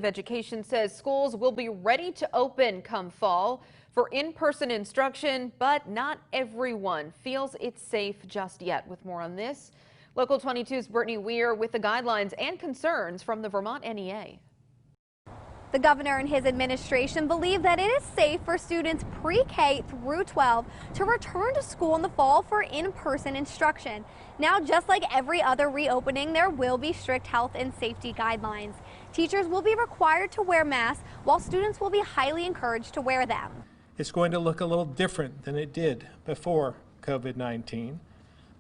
Education says schools will be ready to open come fall for in-person instruction, but not everyone feels it's safe just yet. With more on this, Local 22's Brittany Weir with the guidelines and concerns from the Vermont NEA. The governor and his administration believe that it is safe for students pre-K through 12 to return to school in the fall for in-person instruction. Now, just like every other reopening, there will be strict health and safety guidelines. Teachers will be required to wear masks, while students will be highly encouraged to wear them. It's going to look a little different than it did before COVID-19,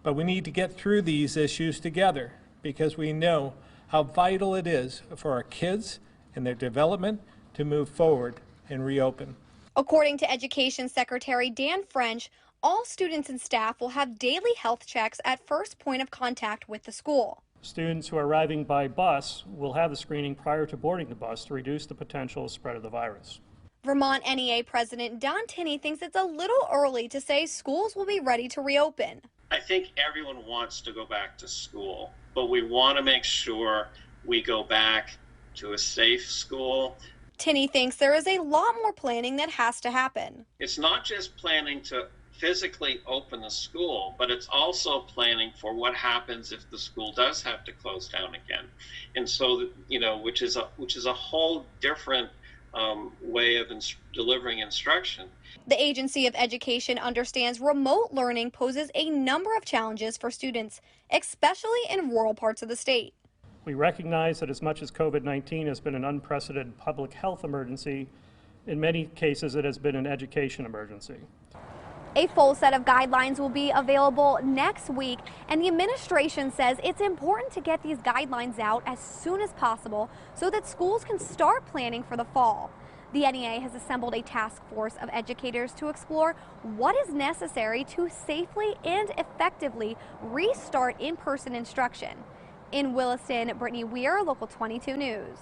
but we need to get through these issues together because we know how vital it is for our kids and their development to move forward and reopen. According to Education Secretary Dan French, all students and staff will have daily health checks at first point of contact with the school. Students who are arriving by bus will have the screening prior to boarding the bus to reduce the potential spread of the virus. Vermont NEA President Don Tinney thinks it's a little early to say schools will be ready to reopen. I think everyone wants to go back to school, but we want to make sure we go back to a safe school. Tinney thinks there is a lot more planning that has to happen. It's not just planning to physically open the school, but it's also planning for what happens if the school does have to close down again. And so, which is a whole different way of delivering instruction. The Agency of Education understands remote learning poses a number of challenges for students, especially in rural parts of the state. We recognize that as much as COVID-19 has been an unprecedented public health emergency, in many cases it has been an education emergency. A full set of guidelines will be available next week, and the administration says it's important to get these guidelines out as soon as possible so that schools can start planning for the fall. The NEA has assembled a task force of educators to explore what is necessary to safely and effectively restart in-person instruction. In Williston, Brittany Weir, Local 22 News.